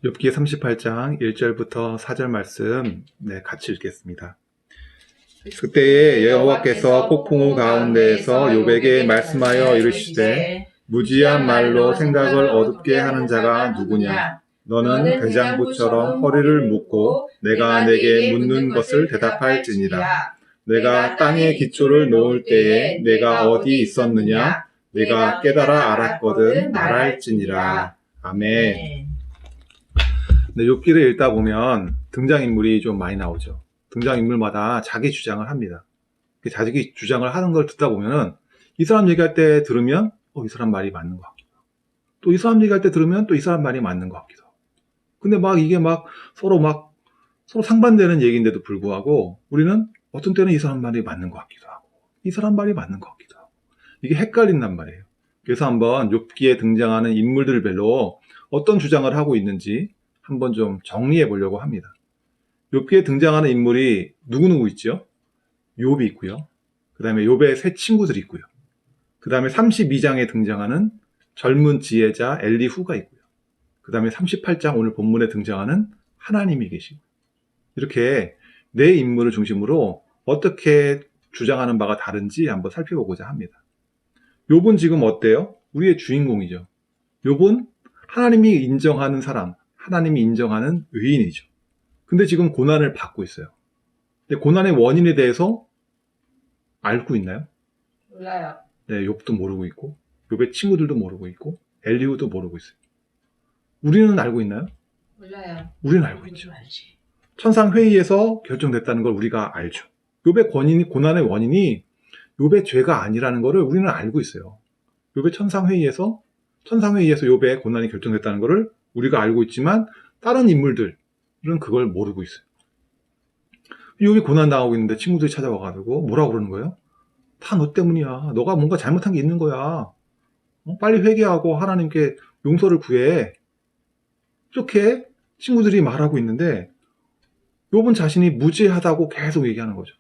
욥기 38장 1절부터 4절 말씀 같이 읽겠습니다. 그때에 여호와께서 폭풍우 가운데에서 욥에게 말씀하여 이르시되 무지한 말로 생각을 어둡게 하는 자가 누구냐? 너는 대장부처럼 허리를 묶고 내가 내게 묻는 것을 대답할지니라. 내가 땅에 기초를 놓을 때에 내가 어디 있었느냐? 내가 깨달아 알았거든 말할지니라. 아멘. 욥기를 읽다 보면 등장인물이 좀 많이 나오죠. 등장인물마다 자기 주장을 합니다. 자기 주장을 하는 걸 듣다 보면은 이 사람 얘기할 때 들으면 이 사람 말이 맞는 것 같기도 하고, 또 이 사람 얘기할 때 들으면 또 이 사람 말이 맞는 것 같기도 하고. 근데 이게 서로 상반되는 얘기인데도 불구하고 우리는 어떤 때는 이 사람 말이 맞는 것 같기도 하고 이 사람 말이 맞는 것 같기도 하고, 이게 헷갈린단 말이에요. 그래서 한번 욥기에 등장하는 인물들별로 어떤 주장을 하고 있는지 한번 좀 정리해 보려고 합니다. 욥기에 등장하는 인물이 누구누구 있죠? 욥이 있고요. 그 다음에 욥의 세 친구들이 있고요. 그 다음에 32장에 등장하는 젊은 지혜자 엘리후가 있고요. 그 다음에 38장 오늘 본문에 등장하는 하나님이 계시고, 이렇게 네 인물을 중심으로 어떻게 주장하는 바가 다른지 한번 살펴보고자 합니다. 욥은 지금 어때요? 우리의 주인공이죠. 욥은 하나님이 인정하는 사람, 하나님이 인정하는 의인이죠. 근데 지금 고난을 받고 있어요. 근데 고난의 원인에 대해서 알고 있나요? 몰라요. 네, 욥도 모르고 있고 욥의 친구들도 모르고 있고 엘리후도 모르고 있어요. 우리는 알고 있나요? 몰라요. 우리는 알고 있죠. 천상회의에서 결정됐다는 걸 우리가 알죠. 욥의 고난의 원인이 욥의 죄가 아니라는 것을 우리는 알고 있어요. 욥의 천상회의에서 욥의 고난이 결정됐다는 것을 우리가 알고 있지만 다른 인물들은 그걸 모르고 있어요. 욥이 고난당하고 있는데 친구들이 찾아와가지고 뭐라고 그러는 거예요? 다 너 때문이야. 너가 뭔가 잘못한 게 있는 거야. 빨리 회개하고 하나님께 용서를 구해. 이렇게 친구들이 말하고 있는데 욥은 자신이 무죄하다고 계속 얘기하는 거죠.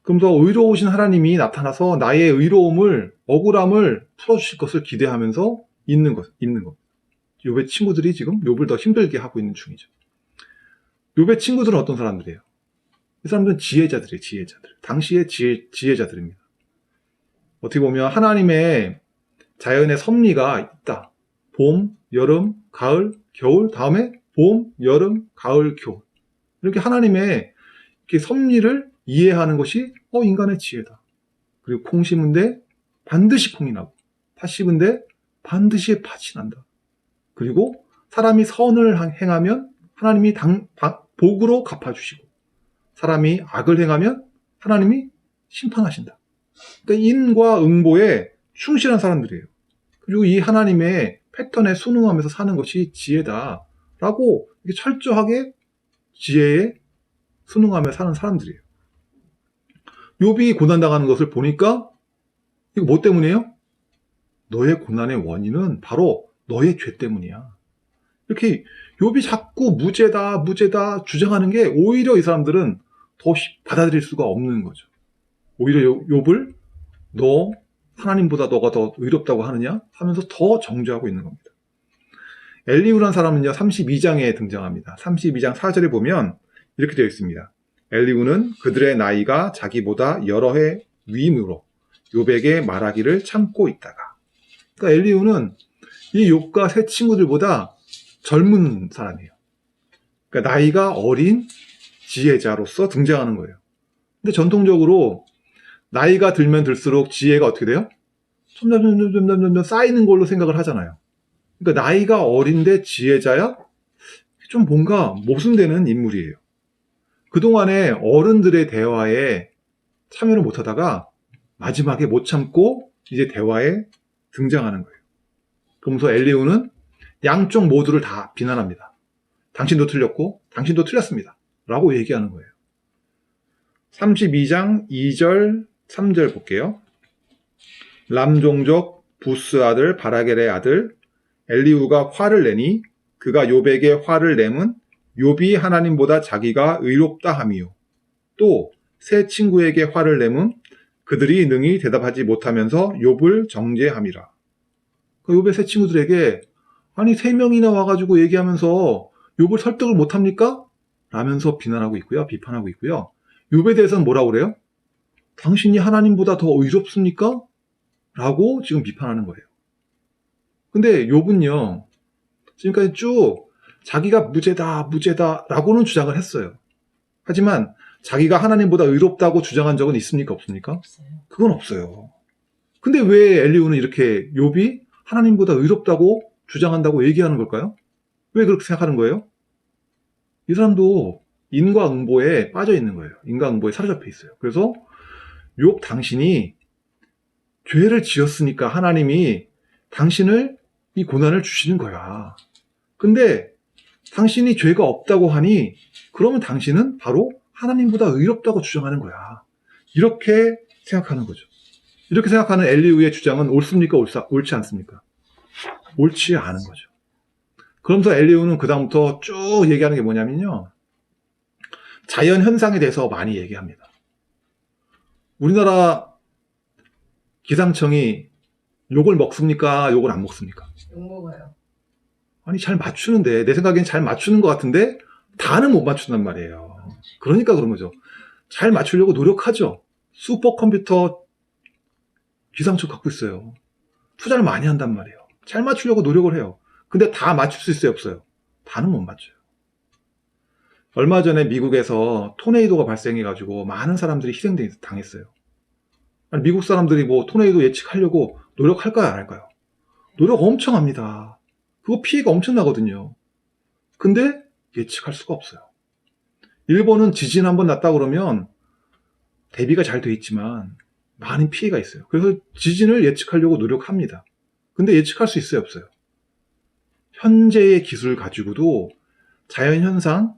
그러면서 의로우신 하나님이 나타나서 나의 억울함을 풀어주실 것을 기대하면서 있는 것. 욥의 친구들이 지금 욥을 더 힘들게 하고 있는 중이죠. 욥의 친구들은 어떤 사람들이에요? 이 사람들은 지혜자들이에요. 당시의 지혜자들입니다. 어떻게 보면 하나님의 자연의 섭리가 있다. 봄, 여름, 가을, 겨울, 다음에 봄, 여름, 가을, 겨울. 이렇게 하나님의 이렇게 섭리를 이해하는 것이 인간의 지혜다. 그리고 콩 심은데 반드시 콩이 나고, 팥 심은데 반드시 팥이 난다. 그리고 사람이 선을 행하면 하나님이 복으로 갚아주시고, 사람이 악을 행하면 하나님이 심판하신다. 그러니까 인과 응보에 충실한 사람들이에요. 그리고 이 하나님의 패턴에 순응하면서 사는 것이 지혜다라고 이렇게 철저하게 지혜에 순응하며 사는 사람들이에요. 욥이 고난당하는 것을 보니까 이거 뭐 때문이에요? 너의 고난의 원인은 바로 너의 죄 때문이야. 이렇게 욥이 자꾸 무죄다 주장하는 게 오히려 이 사람들은 더 받아들일 수가 없는 거죠. 오히려 욥을 너 하나님보다 너가 더 의롭다고 하느냐 하면서 더 정죄하고 있는 겁니다. 엘리후라는 사람은요 32장에 등장합니다. 32장 4절에 보면 이렇게 되어 있습니다. 엘리후는 그들의 나이가 자기보다 여러 해 위임으로 욥에게 말하기를 참고 있다가, 그러니까 엘리후는 이 욥과 세 친구들보다 젊은 사람이에요. 그러니까 나이가 어린 지혜자로서 등장하는 거예요. 근데 전통적으로 나이가 들면 들수록 지혜가 어떻게 돼요? 점점 쌓이는 걸로 생각을 하잖아요. 그러니까 나이가 어린데 지혜자야? 좀 뭔가 모순되는 인물이에요. 그동안에 어른들의 대화에 참여를 못하다가 마지막에 못 참고 이제 대화에 등장하는 거예요. 그러면서 엘리후는 양쪽 모두를 다 비난합니다. 당신도 틀렸고 당신도 틀렸습니다 라고 얘기하는 거예요. 32장 2절 3절 볼게요. 람 종족 부스 아들 바라겔의 아들 엘리후가 화를 내니 그가 욥에게 화를 내면 욥이 하나님보다 자기가 의롭다 함이요. 또 세 친구에게 화를 내면 그들이 능히 대답하지 못하면서 욥을 정죄함이라. 그 욥의 세 친구들에게 아니 3명이나 와가지고 얘기하면서 욥을 설득을 못합니까? 라면서 비난하고 있고요. 비판하고 있고요. 욥에 대해서는 뭐라고 그래요? 당신이 하나님보다 더 의롭습니까? 라고 지금 비판하는 거예요. 근데 욥은요, 지금까지 쭉 자기가 무죄다, 무죄다 라고는 주장을 했어요. 하지만 자기가 하나님보다 의롭다고 주장한 적은 있습니까? 없습니까? 없어요. 그건 없어요. 근데 왜 엘리후는 이렇게 욥이 하나님보다 의롭다고 주장한다고 얘기하는 걸까요? 왜 그렇게 생각하는 거예요? 이 사람도 인과응보에 빠져 있는 거예요. 인과응보에 사로잡혀 있어요. 그래서 욥 당신이 죄를 지었으니까 하나님이 당신을 이 고난을 주시는 거야. 근데 당신이 죄가 없다고 하니 그러면 당신은 바로 하나님보다 의롭다고 주장하는 거야. 이렇게 생각하는 거죠. 이렇게 생각하는 엘리후의 주장은 옳습니까? 옳지 않습니까? 옳지 않은 거죠. 그러면서 엘리후는 그 다음부터 쭉 얘기하는 게 뭐냐면요. 자연 현상에 대해서 많이 얘기합니다. 우리나라 기상청이 욕을 먹습니까? 욕을 안 먹습니까? 욕먹어요. 아니 잘 맞추는데 내 생각엔 잘 맞추는 것 같은데 다는 못 맞춘단 말이에요. 그러니까 그런 거죠. 잘 맞추려고 노력하죠. 슈퍼컴퓨터 기상청 갖고 있어요. 투자를 많이 한단 말이에요. 잘 맞추려고 노력을 해요. 근데 다 맞출 수 있어요? 없어요? 다는 못 맞춰요. 얼마 전에 미국에서 토네이도가 발생해가지고 많은 사람들이 희생당했어요. 아니, 미국 사람들이 뭐 토네이도 예측하려고 노력할까요? 안 할까요? 노력 엄청 합니다. 그거 피해가 엄청나거든요. 근데 예측할 수가 없어요. 일본은 지진 한번 났다 그러면 대비가 잘 돼 있지만 많은 피해가 있어요. 그래서 지진을 예측하려고 노력합니다. 근데 예측할 수 있어요? 없어요? 현재의 기술 가지고도 자연현상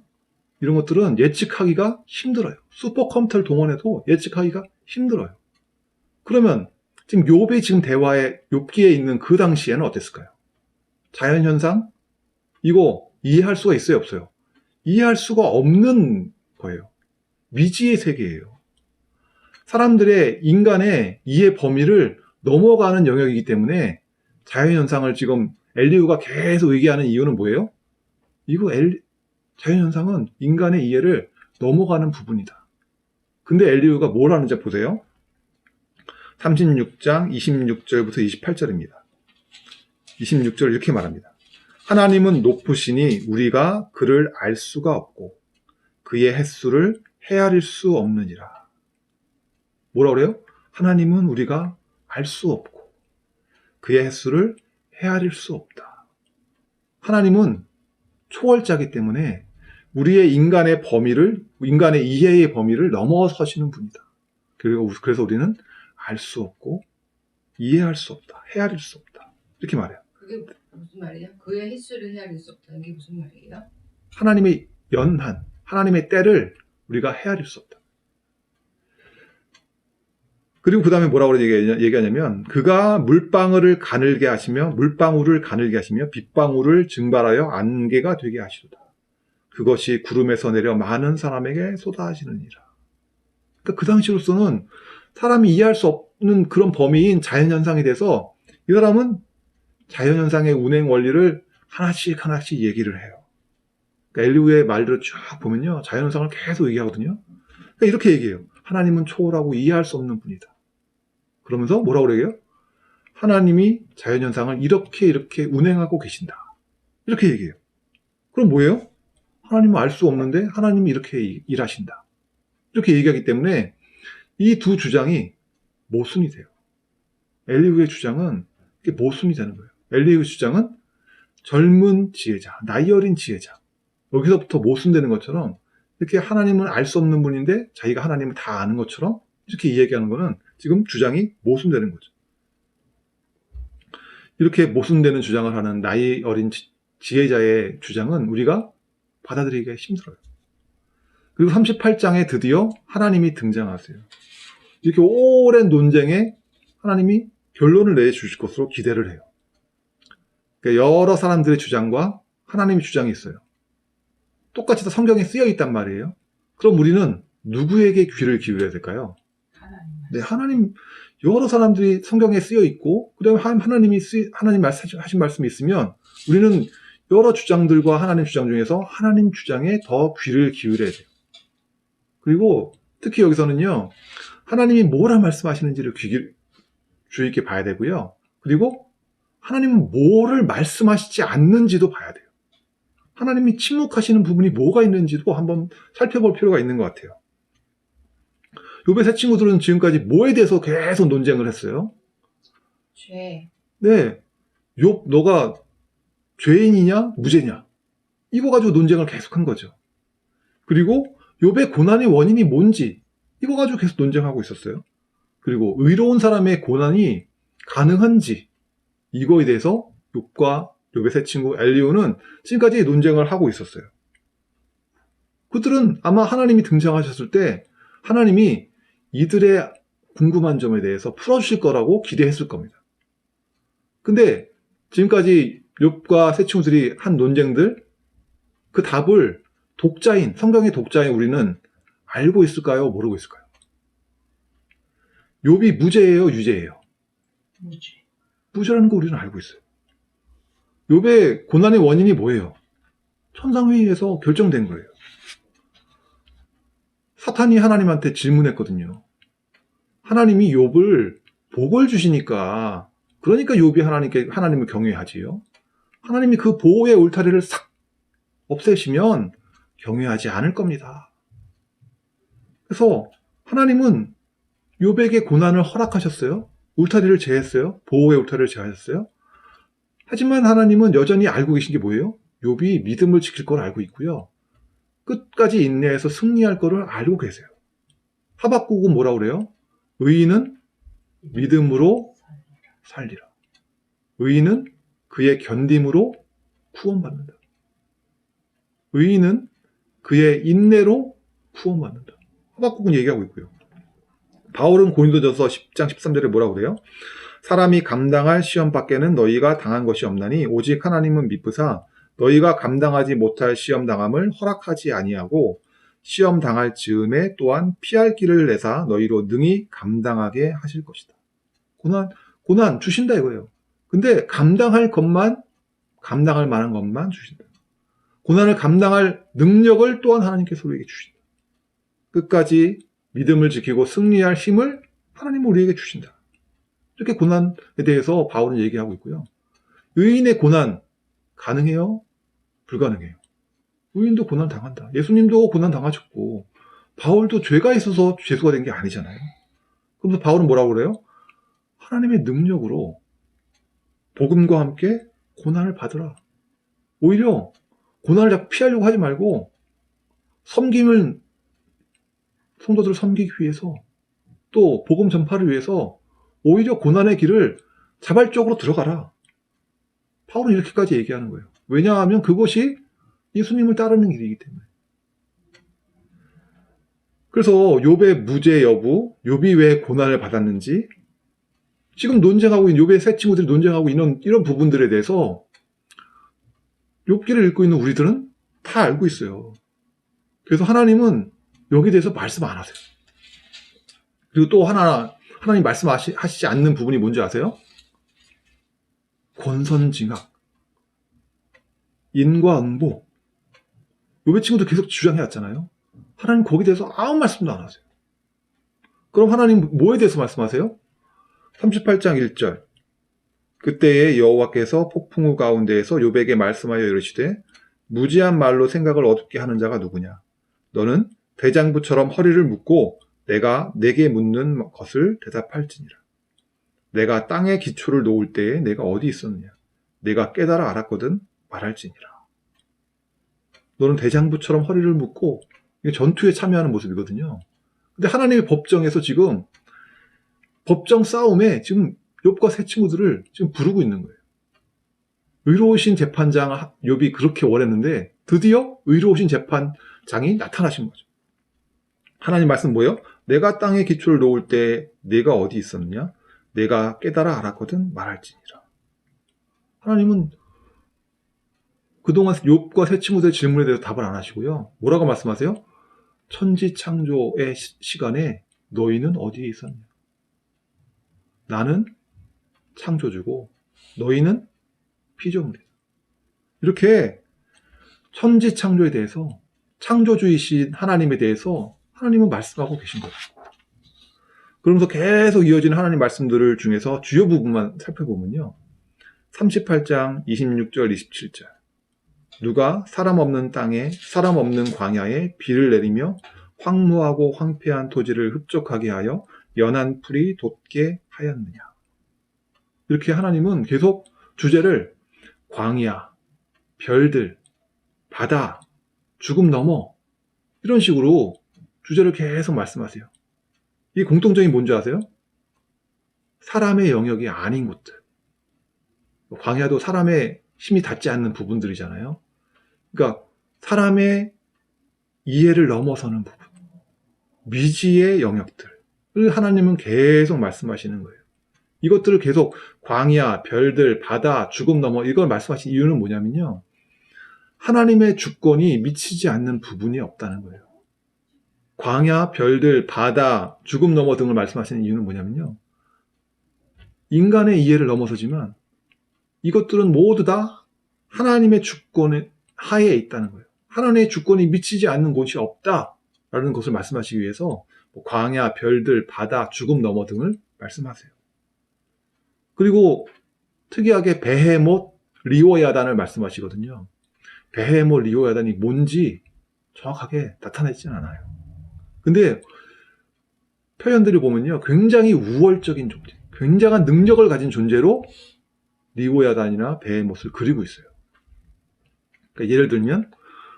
이런 것들은 예측하기가 힘들어요. 슈퍼컴퓨터를 동원해도 예측하기가 힘들어요. 그러면 지금 욥의 지금 대화에 욥기에 있는 그 당시에는 어땠을까요? 자연현상? 이거 이해할 수가 있어요? 없어요? 이해할 수가 없는 거예요. 미지의 세계예요. 사람들의 인간의 이해 범위를 넘어가는 영역이기 때문에 자연현상을 지금 엘리후가 계속 얘기하는 이유는 뭐예요? 이거 자연현상은 인간의 이해를 넘어가는 부분이다. 근데 엘리후가 뭘 하는지 보세요. 36장 26절부터 28절입니다. 26절 이렇게 말합니다. 하나님은 높으시니 우리가 그를 알 수가 없고 그의 횟수를 헤아릴 수 없느니라. 뭐라 그래요? 하나님은 우리가 알 수 없고 그의 횟수를 헤아릴 수 없다. 하나님은 초월자이기 때문에 우리의 인간의 이해의 범위를 넘어서시는 분이다. 그래서 우리는 알 수 없고 이해할 수 없다. 헤아릴 수 없다. 이렇게 말해요. 그게 무슨 말이야? 그의 횟수를 헤아릴 수 없다는 게 무슨 말이에요? 하나님의 연한, 하나님의 때를 우리가 헤아릴 수 없다. 그리고 그 다음에 뭐라고 얘기하냐면 그가 물방울을 가늘게 하시며 빗방울을 증발하여 안개가 되게 하시도다. 그것이 구름에서 내려 많은 사람에게 쏟아지느니라. 그러니까 그 당시로서는 사람이 이해할 수 없는 그런 범위인 자연현상에 대해서 이 사람은 자연현상의 운행 원리를 하나씩 얘기를 해요. 그러니까 엘리후의 말들을 쭉 보면요. 자연현상을 계속 얘기하거든요. 그러니까 이렇게 얘기해요. 하나님은 초월하고 이해할 수 없는 분이다. 그러면서 뭐라고 그래요? 하나님이 자연현상을 이렇게 운행하고 계신다. 이렇게 얘기해요. 그럼 뭐예요? 하나님은 알 수 없는데 하나님이 이렇게 일하신다. 이렇게 얘기하기 때문에 이 두 주장이 모순이 돼요. 엘리후의 주장은 모순이 되는 거예요. 엘리후의 주장은 젊은 지혜자, 나이 어린 지혜자. 여기서부터 모순되는 것처럼 이렇게 하나님은 알 수 없는 분인데 자기가 하나님을 다 아는 것처럼 이렇게 얘기하는 거는 지금 주장이 모순되는 거죠. 이렇게 모순되는 주장을 하는 나이 어린 지혜자의 주장은 우리가 받아들이기가 힘들어요. 그리고 38장에 드디어 하나님이 등장하세요. 이렇게 오랜 논쟁에 하나님이 결론을 내주실 것으로 기대를 해요. 그러니까 여러 사람들의 주장과 하나님의 주장이 있어요. 똑같이 다 성경에 쓰여 있단 말이에요. 그럼 우리는 누구에게 귀를 기울여야 될까요? 네, 하나님, 여러 사람들이 성경에 쓰여 있고, 그 다음에 하나님 하신 말씀이 있으면 우리는 여러 주장들과 하나님 주장 중에서 하나님 주장에 더 귀를 기울여야 돼요. 그리고 특히 여기서는요, 하나님이 뭐라 말씀하시는지를 주의 있게 봐야 되고요. 그리고 하나님은 뭐를 말씀하시지 않는지도 봐야 돼요. 하나님이 침묵하시는 부분이 뭐가 있는지도 한번 살펴볼 필요가 있는 것 같아요. 욥의 세 친구들은 지금까지 뭐에 대해서 계속 논쟁을 했어요? 죄. 네, 욥 너가 죄인이냐 무죄냐 이거 가지고 논쟁을 계속한 거죠. 그리고 욥의 고난의 원인이 뭔지 이거 가지고 계속 논쟁하고 있었어요. 그리고 의로운 사람의 고난이 가능한지 이거에 대해서 욥과 욥의 세 친구 엘리후는 지금까지 논쟁을 하고 있었어요. 그들은 아마 하나님이 등장하셨을 때 하나님이 이들의 궁금한 점에 대해서 풀어주실 거라고 기대했을 겁니다. 근데 지금까지 욥과 세 친구들이 한 논쟁들 그 답을 성경의 독자인 우리는 알고 있을까요? 모르고 있을까요? 욥이 무죄예요? 유죄예요? 무죄. 무죄라는 거 우리는 알고 있어요. 욥의 고난의 원인이 뭐예요? 천상회의에서 결정된 거예요. 사탄이 하나님한테 질문했거든요. 하나님이 욥을 복을 주시니까 그러니까 욥이 하나님을 경외하지요. 하나님이 그 보호의 울타리를 싹 없애시면 경외하지 않을 겁니다. 그래서 하나님은 욥에게 고난을 허락하셨어요. 울타리를 제했어요. 보호의 울타리를 제하셨어요. 하지만 하나님은 여전히 알고 계신 게 뭐예요? 욥이 믿음을 지킬 걸 알고 있고요. 끝까지 인내해서 승리할 거를 알고 계세요. 하박국은 뭐라고 그래요? 의인은 믿음으로 살리라. 의인은 그의 견딤으로 구원받는다. 의인은 그의 인내로 구원받는다. 하박국은 얘기하고 있고요. 바울은 고린도전서 10장 13절에 뭐라고 그래요? 사람이 감당할 시험 밖에는 너희가 당한 것이 없나니 오직 하나님은 미쁘사 너희가 감당하지 못할 시험 당함을 허락하지 아니하고 시험 당할 즈음에 또한 피할 길을 내사 너희로 능히 감당하게 하실 것이다. 고난 주신다 이거예요. 근데 감당할 만한 것만 주신다. 고난을 감당할 능력을 또한 하나님께서 우리에게 주신다. 끝까지 믿음을 지키고 승리할 힘을 하나님은 우리에게 주신다. 이렇게 고난에 대해서 바울은 얘기하고 있고요. 의인의 고난 가능해요? 불가능해요. 의인도 고난 당한다. 예수님도 고난 당하셨고 바울도 죄가 있어서 죄수가 된 게 아니잖아요. 그래서 바울은 뭐라고 그래요? 하나님의 능력으로 복음과 함께 고난을 받으라. 오히려 고난을 자꾸 피하려고 하지 말고 성도들을 섬기기 위해서 또 복음 전파를 위해서 오히려 고난의 길을 자발적으로 들어가라. 바울은 이렇게까지 얘기하는 거예요. 왜냐하면 그것이 예수님을 따르는 길이기 때문에. 그래서 욥의 무죄 여부, 욥이 왜 고난을 받았는지 지금 논쟁하고 있는 욥의 세 친구들이 논쟁하고 있는 이런 부분들에 대해서 욥기를 읽고 있는 우리들은 다 알고 있어요. 그래서 하나님은 여기에 대해서 말씀 안 하세요. 그리고 또 하나님 말씀하시지 않는 부분이 뭔지 아세요? 권선징악, 인과응보. 욥의 친구도 계속 주장해왔잖아요. 하나님 거기에 대해서 아무 말씀도 안 하세요. 그럼 하나님 뭐에 대해서 말씀하세요? 38장 1절. 그때에 여호와께서 폭풍우 가운데에서 욥에게 말씀하여 이르시되 무지한 말로 생각을 어둡게 하는 자가 누구냐? 너는 대장부처럼 허리를 묶고 내가 내게 묻는 것을 대답할지니라. 내가 땅에 기초를 놓을 때에 내가 어디 있었느냐? 내가 깨달아 알았거든 말할지니라. 너는 대장부처럼 허리를 묶고 이게 전투에 참여하는 모습이거든요. 근데 하나님의 법정에서 지금 법정 싸움에 지금 욥과 세 친구들을 지금 부르고 있는 거예요. 의로우신 재판장 욥이 그렇게 원했는데 드디어 의로우신 재판장이 나타나신 거죠. 하나님 말씀 뭐예요? 내가 땅에 기초를 놓을 때 내가 어디 있었느냐? 내가 깨달아 알았거든 말할지니라. 하나님은 그동안 욥과 세 친구들의 질문에 대해서 답을 안 하시고요. 뭐라고 말씀하세요? 천지창조의 시간에 너희는 어디에 있었냐? 나는 창조주고 너희는 피조물이다. 이렇게 천지창조에 대해서, 창조주이신 하나님에 대해서 하나님은 말씀하고 계신 거예요. 그러면서 계속 이어지는 하나님 말씀들을 중에서 주요 부분만 살펴보면요. 38장 26절 27절. 누가 사람 없는 땅에, 사람 없는 광야에 비를 내리며 황무하고 황폐한 토지를 흡족하게 하여 연한 풀이 돋게 하였느냐. 이렇게 하나님은 계속 주제를 광야, 별들, 바다, 죽음 넘어, 이런 식으로 주제를 계속 말씀하세요. 이 공통점이 뭔지 아세요? 사람의 영역이 아닌 곳들. 광야도 사람의 힘이 닿지 않는 부분들이잖아요. 그러니까 사람의 이해를 넘어서는 부분, 미지의 영역들을 하나님은 계속 말씀하시는 거예요. 이것들을 계속 광야, 별들, 바다, 죽음 넘어 이걸 말씀하신 이유는 뭐냐면요. 하나님의 주권이 미치지 않는 부분이 없다는 거예요. 광야, 별들, 바다, 죽음 넘어 등을 말씀하시는 이유는 뭐냐면요. 인간의 이해를 넘어서지만 이것들은 모두 다 하나님의 주권 하에 있다는 거예요. 하나님의 주권이 미치지 않는 곳이 없다라는 것을 말씀하시기 위해서 광야, 별들, 바다, 죽음 넘어 등을 말씀하세요. 그리고 특이하게 베헤못, 리오야단을 말씀하시거든요. 베헤못, 리오야단이 뭔지 정확하게 나타나지는 않아요. 근데 표현들을 보면요. 굉장히 우월적인 존재, 굉장한 능력을 가진 존재로 리오야단이나 베헤못을 그리고 있어요. 그러니까 예를 들면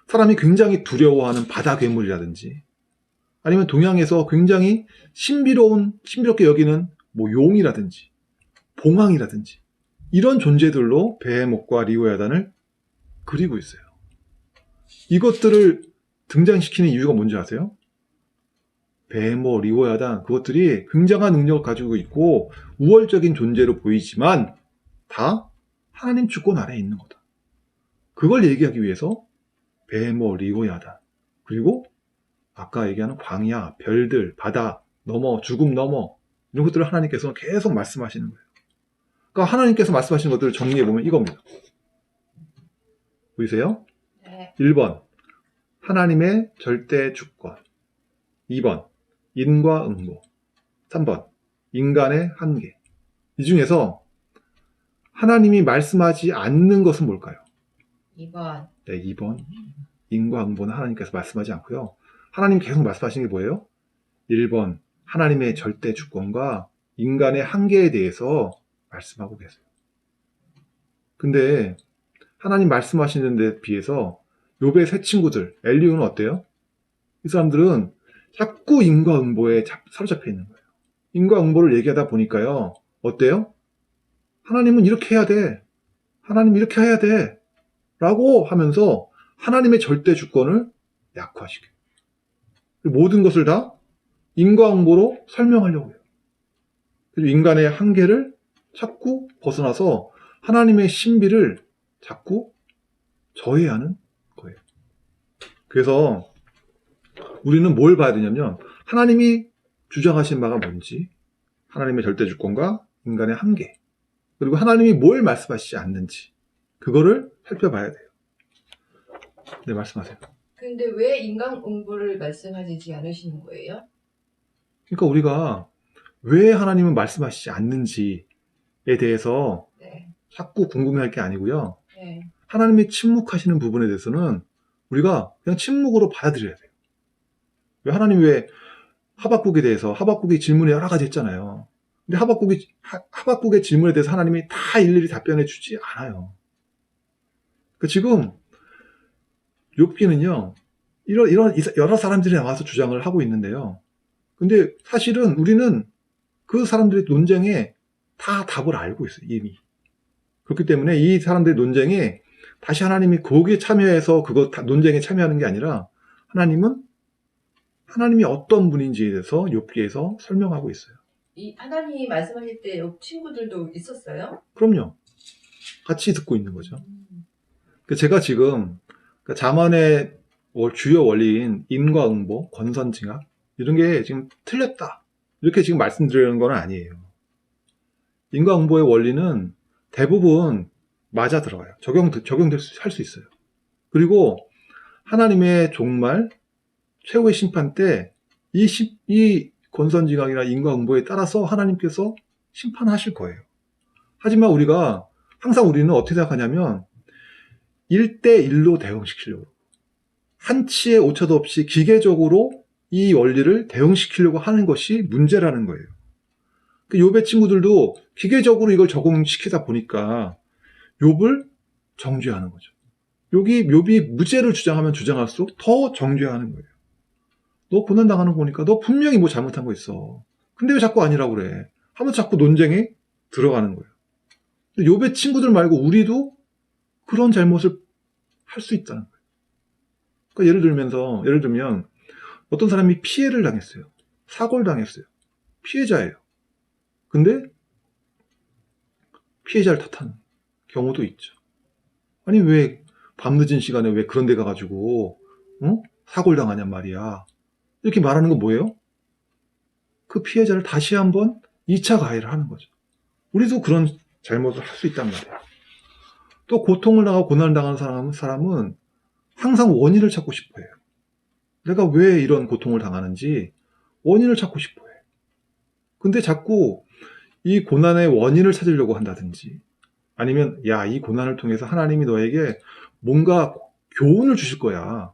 사람이 굉장히 두려워하는 바다 괴물이라든지 아니면 동양에서 굉장히 신비롭게 여기는 뭐 용이라든지 봉황이라든지 이런 존재들로 베헤못과 리오야단을 그리고 있어요. 이것들을 등장시키는 이유가 뭔지 아세요? 베헤못, 리오야단 그것들이 굉장한 능력을 가지고 있고 우월적인 존재로 보이지만 다 하나님 주권 아래에 있는 거다. 그걸 얘기하기 위해서 베헤못, 리오야단 그리고 아까 얘기하는 광야, 별들, 바다 넘어, 죽음 넘어 이런 것들을 하나님께서 계속 말씀하시는 거예요. 그러니까 하나님께서 말씀하시는 것들을 정리해보면 이겁니다. 보이세요? 네. 1번 하나님의 절대 주권, 2번 인과응보, 3번 인간의 한계. 이 중에서 하나님이 말씀하지 않는 것은 뭘까요? 2번. 네, 2번 인과응보는 하나님께서 말씀하지 않고요. 하나님 계속 말씀하시는 게 뭐예요? 1번 하나님의 절대 주권과 인간의 한계에 대해서 말씀하고 계세요. 근데 하나님 말씀하시는 데 비해서 욥의 세 친구들 엘리후는 어때요? 이 사람들은 자꾸 인과응보에 사로잡혀 있는 거예요. 인과응보를 얘기하다 보니까요. 어때요? 하나님은 이렇게 해야 돼. 하나님 이렇게 해야 돼. 라고 하면서 하나님의 절대 주권을 약화시켜요. 모든 것을 다 인과응보로 설명하려고 해요. 그리고 인간의 한계를 자꾸 벗어나서 하나님의 신비를 자꾸 저해하는 거예요. 그래서 우리는 뭘 봐야 되냐면 하나님이 주장하신 바가 뭔지, 하나님의 절대 주권과 인간의 한계, 그리고 하나님이 뭘 말씀하시지 않는지 그거를 살펴봐야 돼요. 네, 말씀하세요. 근데 왜 인과응보를 말씀하시지 않으시는 거예요? 그러니까 우리가 왜 하나님은 말씀하시지 않는지에 대해서 네. 자꾸 궁금해할 게 아니고요. 네. 하나님이 침묵하시는 부분에 대해서는 우리가 그냥 침묵으로 받아들여야 돼요. 왜 하나님 왜 하박국에 대해서 하박국이 질문이 여러 가지 했잖아요. 근데 하박국의 질문에 대해서 하나님이 다 일일이 답변해 주지 않아요. 그러니까 지금 욥기는요. 이런 여러 사람들이 나와서 주장을 하고 있는데요. 근데 사실은 우리는 그 사람들의 논쟁에 다 답을 알고 있어요. 이미. 그렇기 때문에 이 사람들의 논쟁에 다시 하나님이 거기에 참여해서 논쟁에 참여하는 게 아니라 하나님이 어떤 분인지에 대해서 욥기에서 설명하고 있어요. 이 하나님이 말씀하실 때 욥 친구들도 있었어요? 그럼요. 같이 듣고 있는 거죠. 제가 지금 자만의 주요 원리인 인과응보, 권선징악 이런 게 지금 틀렸다. 이렇게 지금 말씀드리는 건 아니에요. 인과응보의 원리는 대부분 맞아 들어가요. 할 수 있어요. 그리고 하나님의 종말 최후의 심판 때 이 권선징악이나 인과응보에 따라서 하나님께서 심판하실 거예요. 하지만 항상 우리는 어떻게 생각하냐면 1대1로 대응시키려고, 한치의 오차도 없이 기계적으로 이 원리를 대응시키려고 하는 것이 문제라는 거예요. 그 욥의 친구들도 기계적으로 이걸 적용시키다 보니까 욥을 정죄하는 거죠. 욥이 무죄를 주장하면 주장할수록 더 정죄하는 거예요. 너 고난당하는 거 보니까 너 분명히 뭐 잘못한 거 있어. 근데 왜 자꾸 아니라고 그래? 하면서 자꾸 논쟁에 들어가는 거예요. 욥의 친구들 말고 우리도 그런 잘못을 할 수 있다는 거예요. 그러니까 예를 들면 어떤 사람이 피해를 당했어요. 사고를 당했어요. 피해자예요. 근데 피해자를 탓하는 경우도 있죠. 아니 왜 밤늦은 시간에 왜 그런 데 가가지고 사고를 당하냔 말이야. 이렇게 말하는 건 뭐예요? 그 피해자를 다시 한번 2차 가해를 하는 거죠. 우리도 그런 잘못을 할 수 있단 말이에요. 또 고통을 당하고 고난을 당하는 사람은 항상 원인을 찾고 싶어 해요. 내가 왜 이런 고통을 당하는지 원인을 찾고 싶어 해요. 근데 자꾸 이 고난의 원인을 찾으려고 한다든지, 아니면 이 고난을 통해서 하나님이 너에게 뭔가 교훈을 주실 거야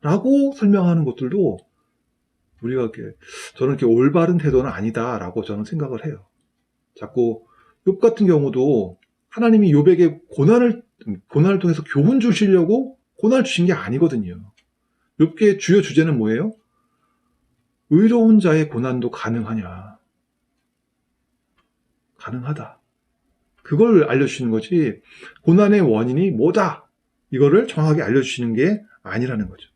라고 설명하는 것들도 저는 이렇게 올바른 태도는 아니다 라고 저는 생각을 해요. 자꾸 욥 같은 경우도 하나님이 욥에게 고난을 통해서 교훈 주시려고 고난을 주신 게 아니거든요. 욥의 주요 주제는 뭐예요? 의로운 자의 고난도 가능하냐? 가능하다. 그걸 알려주시는 거지, 고난의 원인이 뭐다, 이거를 정확하게 알려주시는 게 아니라는 거죠.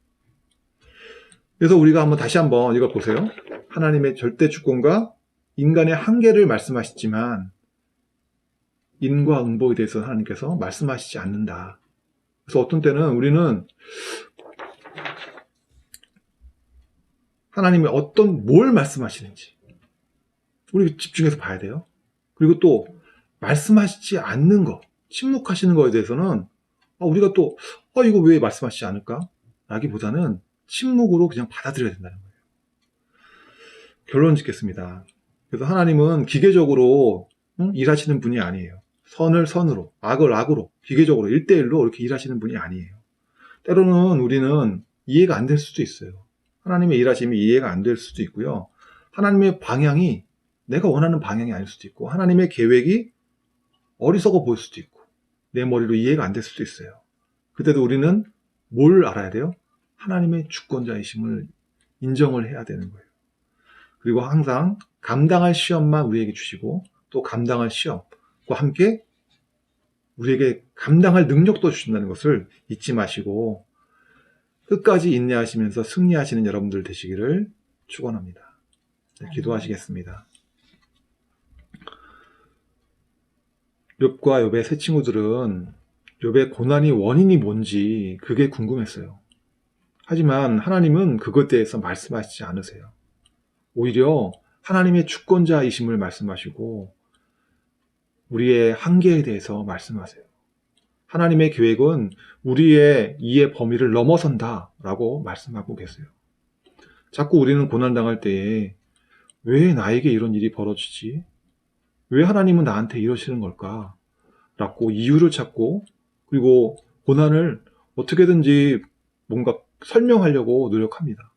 그래서 우리가 다시 한번 읽어보세요. 하나님의 절대 주권과 인간의 한계를 말씀하시지만 인과응보에 대해서 하나님께서 말씀하시지 않는다. 그래서 어떤 때는 우리는 하나님이 뭘 말씀하시는지 우리 집중해서 봐야 돼요. 그리고 또 말씀하시지 않는 거, 침묵하시는 거에 대해서는 우리가 또 이거 왜 말씀하시지 않을까? 라기보다는 침묵으로 그냥 받아들여야 된다는 거예요. 결론 짓겠습니다. 그래서 하나님은 기계적으로 일하시는 분이 아니에요. 선을 선으로, 악을 악으로, 기계적으로 1대1로 이렇게 일하시는 분이 아니에요. 때로는 우리는 이해가 안 될 수도 있어요. 하나님의 일하심이 이해가 안 될 수도 있고요. 하나님의 방향이 내가 원하는 방향이 아닐 수도 있고, 하나님의 계획이 어리석어 보일 수도 있고, 내 머리로 이해가 안 될 수도 있어요. 그때도 우리는 뭘 알아야 돼요? 하나님의 주권자이심을 인정을 해야 되는 거예요. 그리고 항상 감당할 시험만 우리에게 주시고, 또 감당할 시험과 함께 우리에게 감당할 능력도 주신다는 것을 잊지 마시고 끝까지 인내하시면서 승리하시는 여러분들 되시기를 축원합니다. 네, 기도하시겠습니다. 욥과 욥의 세 친구들은 욥의 고난이 원인이 뭔지 그게 궁금했어요. 하지만 하나님은 그것에 대해서 말씀하시지 않으세요. 오히려 하나님의 주권자이심을 말씀하시고 우리의 한계에 대해서 말씀하세요. 하나님의 계획은 우리의 이해 범위를 넘어선다 라고 말씀하고 계세요. 자꾸 우리는 고난당할 때에 왜 나에게 이런 일이 벌어지지? 왜 하나님은 나한테 이러시는 걸까? 라고 이유를 찾고, 그리고 고난을 어떻게든지 뭔가 설명하려고 노력합니다.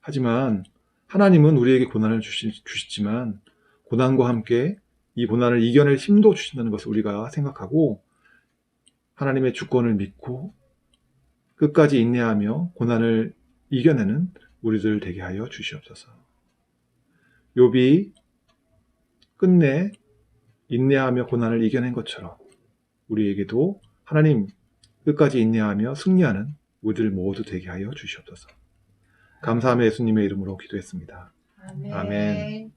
하지만 하나님은 우리에게 고난을 주시지만 고난과 함께 이 고난을 이겨낼 힘도 주신다는 것을 우리가 생각하고 하나님의 주권을 믿고 끝까지 인내하며 고난을 이겨내는 우리들 되게 하여 주시옵소서. 욥이 끝내 인내하며 고난을 이겨낸 것처럼 우리에게도 하나님 끝까지 인내하며 승리하는 우리들 모두 되게 하여 주시옵소서. 감사하며 예수님의 이름으로 기도했습니다. 아멘.